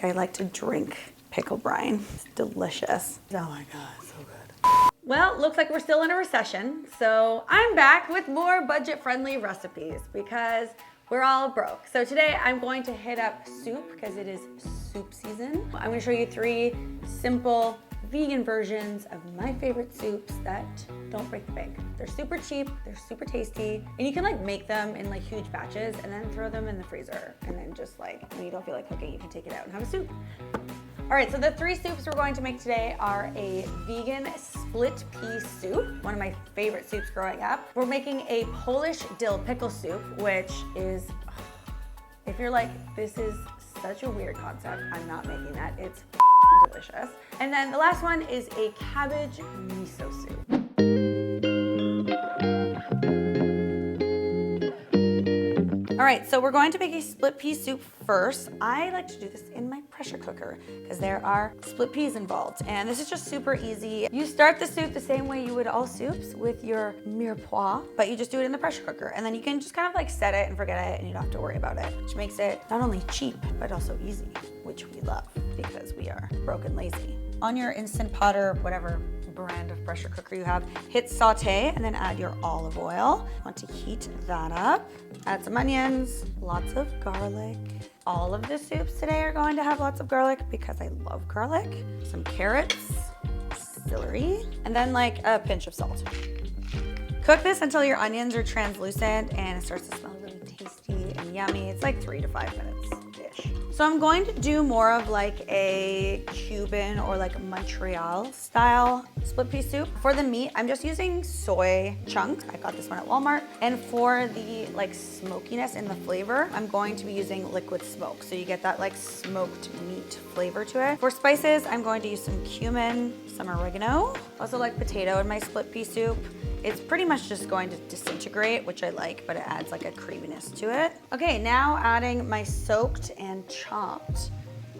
I like to drink pickle brine. It's delicious. Oh my God, so good. Well, looks like we're still in a recession, so I'm back with more budget-friendly recipes because we're all broke. So today I'm going to hit up soup because it is soup season. I'm gonna show you 3 simple vegan versions of my favorite soups that don't break the bank. They're super cheap, they're super tasty, and you can like make them in like huge batches and then throw them in the freezer. And then just like, when you don't feel like cooking, you can take it out and have a soup. All right, so the 3 soups we're going to make today are a vegan split pea soup, one of my favorite soups growing up. We're making a Polish dill pickle soup, which is, if you're like, this is such a weird concept, I'm not making that. It's delicious. And then the last one is a cabbage miso soup. All right, so we're going to make a split pea soup first. I like to do this in my pressure cooker because there are split peas involved, and this is just super easy. You start the soup the same way you would all soups with your mirepoix, but you just do it in the pressure cooker, and then you can just kind of like set it and forget it, and you don't have to worry about it, which makes it not only cheap, but also easy, which we love because we are broke and lazy. On your Instant Pot or whatever brand of pressure cooker you have, hit saute and then add your olive oil. Want to heat that up. Add some onions, lots of garlic. All of the soups today are going to have lots of garlic because I love garlic. Some carrots, celery, and then like a pinch of salt. Cook this until your onions are translucent and it starts to smell really tasty and yummy. It's like 3 to 5 minutes-ish. So I'm going to do more of like a Cuban or like Montreal style split pea soup. For the meat, I'm just using soy chunks. I got this one at Walmart. And for the like smokiness and the flavor, I'm going to be using liquid smoke. So you get that like smoked meat flavor to it. For spices, I'm going to use some cumin, some oregano. Also like potato in my split pea soup. It's pretty much just going to disintegrate, which I like, but it adds like a creaminess to it. Okay, now adding my soaked and chopped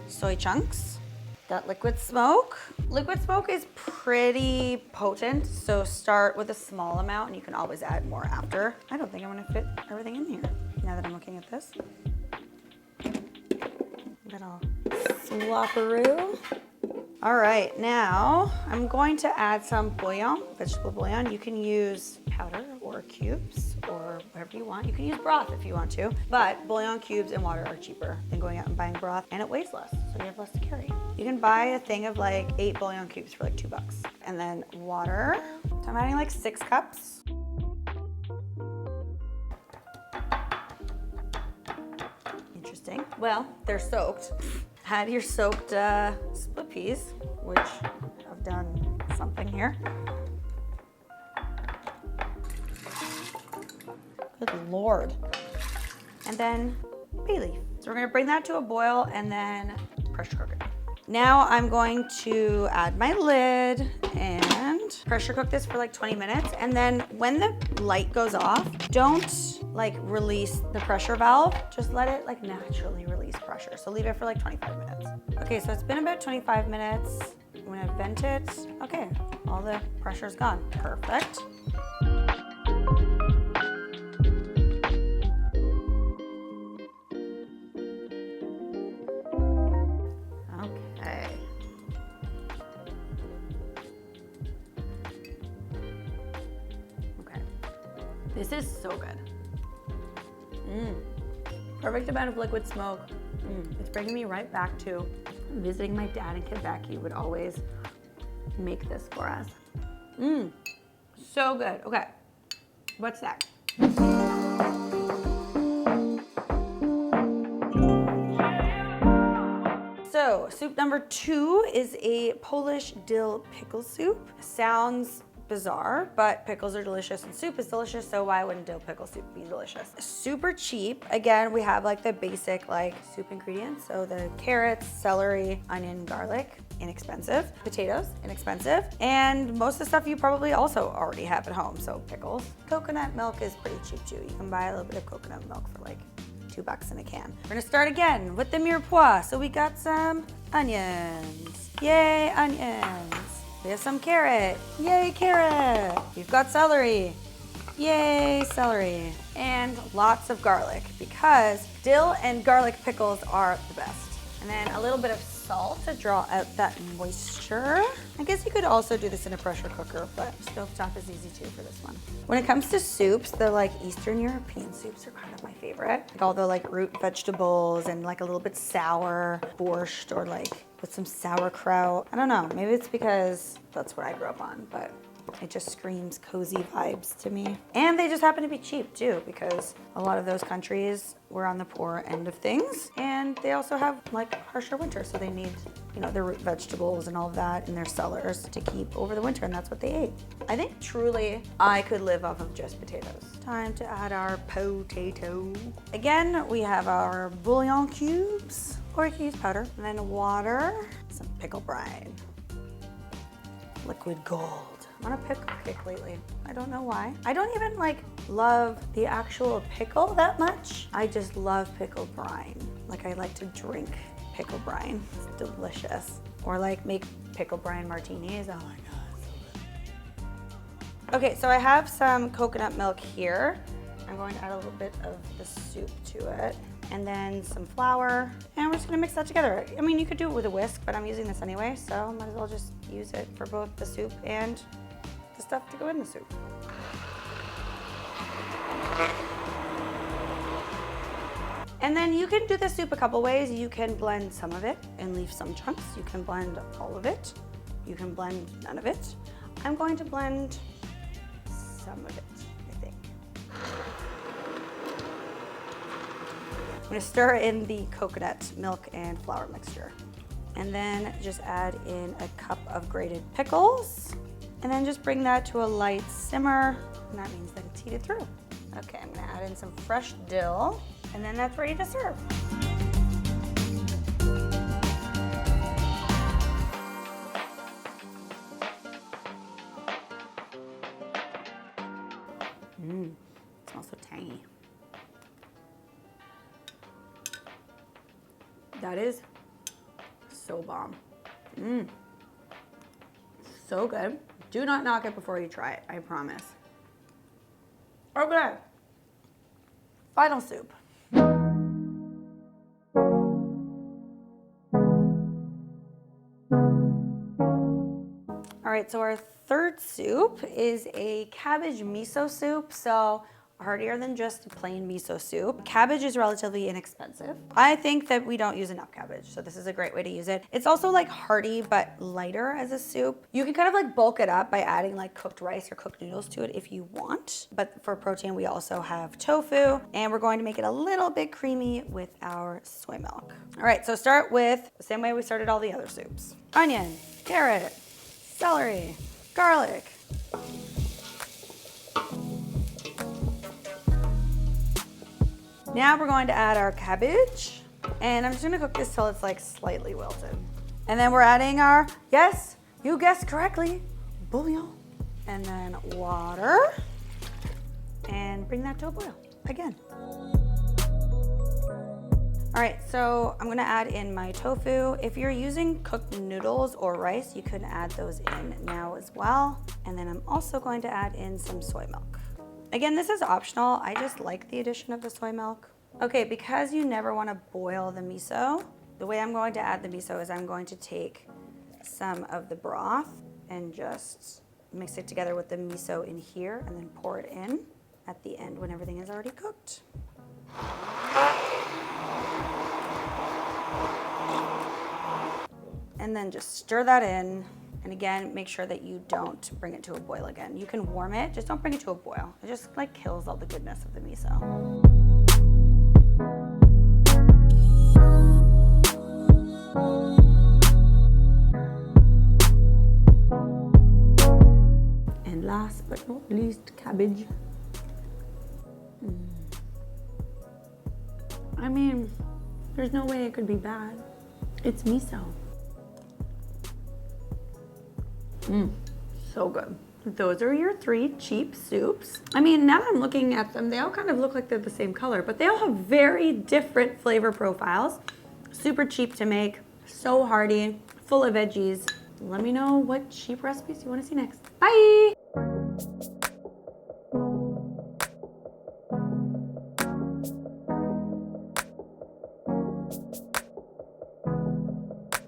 soy chunks. That liquid smoke. Liquid smoke is pretty potent, so start with a small amount and you can always add more after. I don't think I'm gonna fit everything in here now that I'm looking at this. Little slopperoo. All right, now I'm going to add some bouillon, vegetable bouillon. You can use powder or cubes or whatever you want. You can use broth if you want to, but bouillon cubes and water are cheaper than going out and buying broth, and it weighs less, so you have less to carry. You can buy a thing of like 8 bouillon cubes for like $2. And then water. So I'm adding like 6 cups. Interesting. Well, they're soaked. Add your soaked split peas, which I've done something here. Good Lord. And then bay leaf. So we're gonna bring that to a boil and then pressure cook it. Now I'm going to add my lid and pressure cook this for like 20 minutes. And then when the light goes off, don't like release the pressure valve, just let it like naturally release pressure. So leave it for like 25 minutes. Okay, so it's been about 25 minutes. I'm gonna vent it. Okay, all the pressure's gone. Perfect. This is so good. Perfect amount of liquid smoke. It's bringing me right back to visiting my dad in Quebec. He would always make this for us. So good. Okay, what's next? So soup number 2 is a Polish dill pickle soup. Sounds bizarre, but pickles are delicious and soup is delicious, so why wouldn't dill pickle soup be delicious? Super cheap. Again, we have like the basic like soup ingredients, so the carrots, celery, onion, garlic, inexpensive. Potatoes, inexpensive. And most of the stuff you probably also already have at home, so pickles. Coconut milk is pretty cheap too. You can buy a little bit of coconut milk for like $2 in a can. We're gonna start again with the mirepoix. So we got some onions. Yay, onions. We have some carrot. Yay, carrot. We've got celery. Yay, celery. And lots of garlic because dill and garlic pickles are the best. And then a little bit of salt to draw out that moisture. I guess you could also do this in a pressure cooker, but stovetop is easy too for this one. When it comes to soups, the like Eastern European soups are kind of my favorite. Like all the like root vegetables and like a little bit sour borscht or like with some sauerkraut. I don't know, maybe it's because that's what I grew up on, but it just screams cozy vibes to me. And they just happen to be cheap too, because a lot of those countries were on the poor end of things. And they also have like harsher winter, so they need, you know, their root vegetables and all of that in their cellars to keep over the winter, and that's what they ate. I think truly I could live off of just potatoes. Time to add our potato. Again, we have our bouillon cubes, or you can use powder, and then water, some pickle brine, liquid gold. I'm on a pickle kick lately. I don't know why. I don't even like love the actual pickle that much. I just love pickled brine. Like I like to drink pickle brine. It's delicious. Or like make pickle brine martinis. Oh my God, so good. Okay, so I have some coconut milk here. I'm going to add a little bit of the soup to it. And then some flour, and we're just gonna mix that together. I mean, you could do it with a whisk, but I'm using this anyway, so might as well just use it for both the soup and the stuff to go in the soup. And then you can do the soup a couple ways. You can blend some of it and leave some chunks. You can blend all of it. You can blend none of it. I'm going to blend some of it, I think. I'm gonna stir in the coconut milk and flour mixture. And then just add in a cup of grated pickles. And then just bring that to a light simmer. And that means that it's heated through. Okay, I'm gonna add in some fresh dill. And then that's ready to serve. It smells so tangy. That is so bomb. So good. Do not knock it before you try it, I promise. Okay, final soup. All right, so our third soup is a cabbage miso soup. So heartier than just a plain miso soup. Cabbage is relatively inexpensive. I think that we don't use enough cabbage, so this is a great way to use it. It's also like hearty, but lighter as a soup. You can kind of like bulk it up by adding like cooked rice or cooked noodles to it if you want. But for protein, we also have tofu, and we're going to make it a little bit creamy with our soy milk. All right, so start with the same way we started all the other soups. Onion, carrot, celery, garlic. Now we're going to add our cabbage, and I'm just gonna cook this till it's like slightly wilted. And then we're adding our, yes, you guessed correctly, bouillon. And then water, and bring that to a boil again. All right, so I'm gonna add in my tofu. If you're using cooked noodles or rice, you can add those in now as well. And then I'm also going to add in some soy milk. Again, this is optional. I just like the addition of the soy milk. Okay, because you never want to boil the miso, the way I'm going to add the miso is I'm going to take some of the broth and just mix it together with the miso in here and then pour it in at the end when everything is already cooked. And then just stir that in. And again, make sure that you don't bring it to a boil again. You can warm it, just don't bring it to a boil. It just like kills all the goodness of the miso. And last but not least, cabbage. I mean, there's no way it could be bad. It's miso. So good. Those are your 3 cheap soups. I mean, now that I'm looking at them, they all kind of look like they're the same color, but they all have very different flavor profiles. Super cheap to make, so hearty, full of veggies. Let me know what cheap recipes you want to see next. Bye!